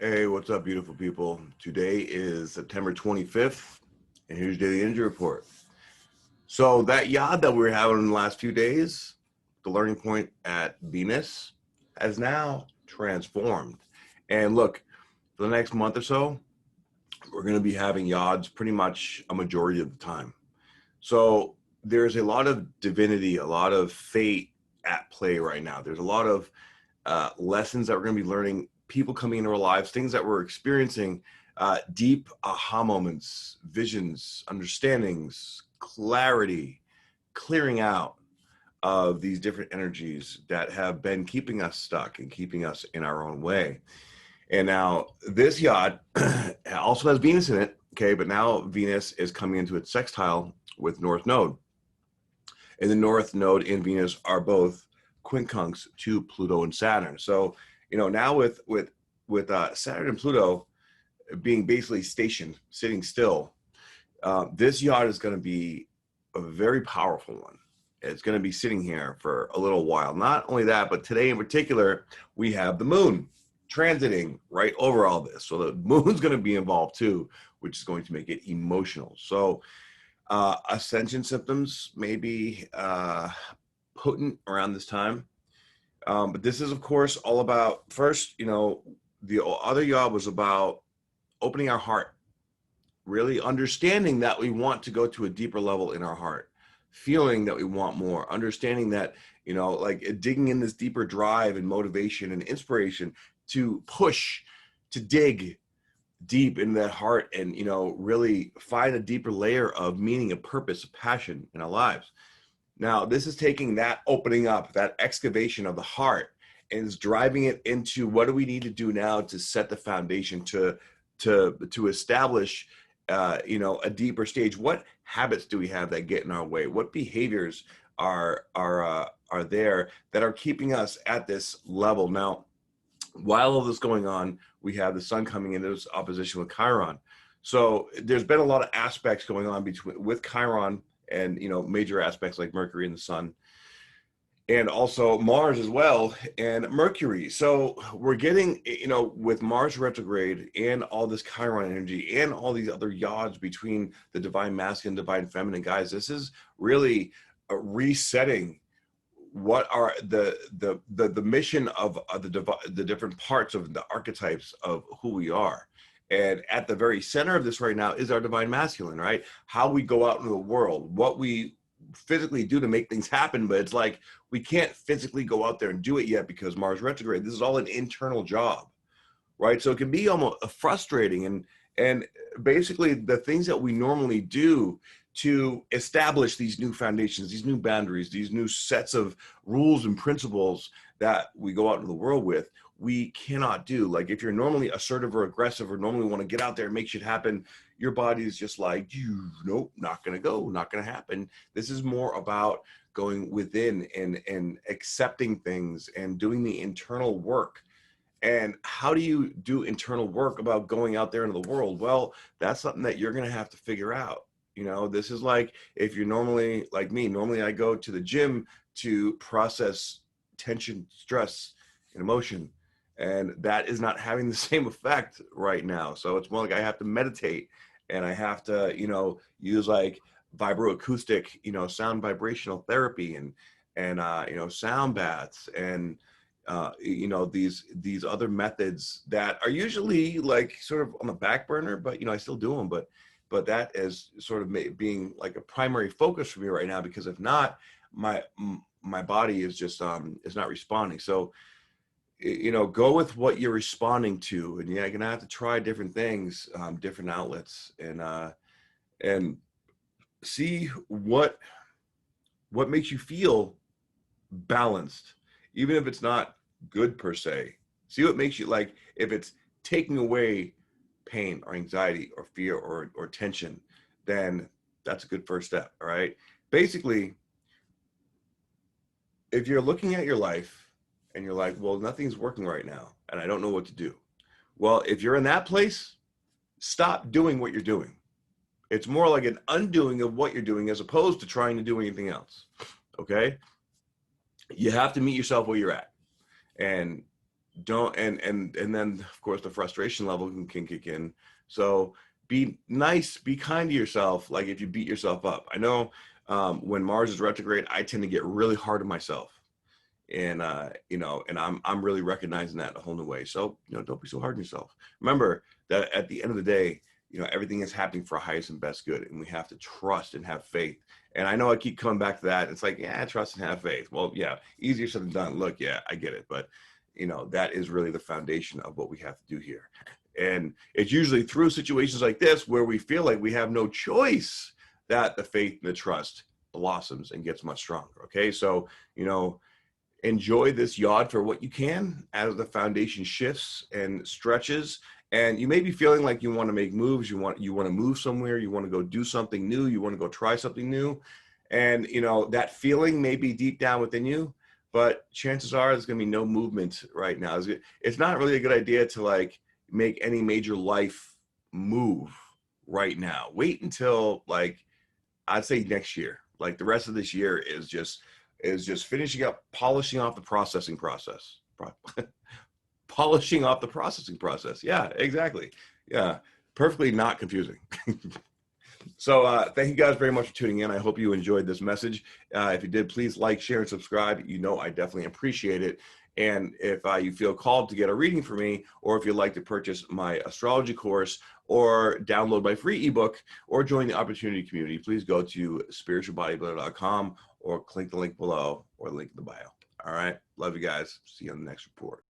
Hey, what's up, beautiful people? Today is September 25th, and here's your daily energy report. So that yod that we were having in the last few days, the learning point at Venus, has now transformed. And look, for the next month or so, we're going to be having yods pretty much a majority of the time. So there's a lot of divinity, a lot of fate at play right now. There's a lot of lessons that we're going to be learning, people coming into our lives, things that we're experiencing, deep aha moments, visions, understandings, clarity, clearing out of these different energies that have been keeping us stuck and keeping us in our own way. And now this yacht also has Venus in it, okay, but now Venus is coming into its sextile with North Node. And the North Node and Venus are both quincunx to Pluto and Saturn. So, now with Saturn and Pluto being basically stationed, sitting still, this yacht is going to be a very powerful one. It's going to be sitting here for a little while. Not only that, but today in particular, we have the moon transiting right over all this. So the moon's going to be involved too, which is going to make it emotional. So ascension symptoms may be potent around this time. But this is, of course, all about, first, the other yacht was about opening our heart, really understanding that we want to go to a deeper level in our heart, feeling that we want more, understanding that, like digging in this deeper drive and motivation and inspiration to push, to dig deep in that heart and, really find a deeper layer of meaning, a purpose, a passion in our lives. Now, this is taking that opening up, that excavation of the heart, and is driving it into what do we need to do now to set the foundation to establish, a deeper stage. What habits do we have that get in our way? What behaviors are there that are keeping us at this level? Now, while all this going on, we have the sun coming into this opposition with Chiron. So there's been a lot of aspects going on with Chiron and, major aspects like Mercury and the sun, and also Mars as well, and Mercury. So we're getting, with Mars retrograde and all this Chiron energy and all these other yods between the divine masculine, divine feminine, guys, this is really resetting what are the mission of the different parts of the archetypes of who we are. And at the very center of this right now is our divine masculine, right? How we go out into the world, what we physically do to make things happen. But it's like, we can't physically go out there and do it yet because Mars retrograde. This is all an internal job, right? So it can be almost frustrating. And basically the things that we normally do to establish these new foundations, these new boundaries, these new sets of rules and principles that we go out into the world with, we cannot do. Like if you're normally assertive or aggressive or normally want to get out there and make shit happen, your body is just like, nope, not going to go, not going to happen. This is more about going within and accepting things and doing the internal work. And how do you do internal work about going out there into the world? Well, that's something that you're going to have to figure out. This is like, if you're normally like me, normally I go to the gym to process tension, stress, and emotion. And that is not having the same effect right now. So it's more like I have to meditate and I have to, use like vibroacoustic, sound vibrational therapy and sound baths and, these other methods that are usually like sort of on the back burner, but, I still do them. But that is sort of being like a primary focus for me right now, because if not, my body is just, is not responding. So, go with what you're responding to, and you're gonna have to try different things, different outlets, and see what makes you feel balanced, even if it's not good per se. See what makes you, like, if it's taking away pain or anxiety or fear or tension, then that's a good first step. All right. Basically, if you're looking at your life and you're like, well, nothing's working right now and I don't know what to do. Well, if you're in that place, stop doing what you're doing. It's more like an undoing of what you're doing as opposed to trying to do anything else. Okay. You have to meet yourself where you're at. And don't, and then of course the frustration level can kick in. So be nice, be kind to yourself. Like if you beat yourself up, I know when Mars is retrograde, I tend to get really hard on myself. And you know, and I'm really recognizing that in a whole new way. So, you know, don't be so hard on yourself. Remember that at the end of the day, you know, everything is happening for our highest and best good, and we have to trust and have faith. And I know I keep coming back to that. It's like, yeah, trust and have faith. Well, yeah, easier said than done. Look, yeah, I get it, but you know, that is really the foundation of what we have to do here. And it's usually through situations like this where we feel like we have no choice that the faith and the trust blossoms and gets much stronger. Okay, so you know, enjoy this yod for what you can as the foundation shifts and stretches. And you may be feeling like you want to make moves, you want to move somewhere, you want to go do something new, you want to go try something new. And you know, that feeling may be deep down within you, but chances are there's going to be no movement right now. It's not really a good idea to like make any major life move right now. Wait until like, I'd say next year. Like the rest of this year is just finishing up, polishing off the processing process. Polishing off the processing process. Yeah, exactly. Yeah, perfectly not confusing. So thank you guys very much for tuning in. I hope you enjoyed this message. If you did, please like, share, and subscribe. You know I definitely appreciate it. And if you feel called to get a reading from me, or if you'd like to purchase my astrology course, or download my free ebook, or join the opportunity community, please go to spiritualbodybuilder.com or click the link below or link in the bio. All right. Love you guys. See you on the next report.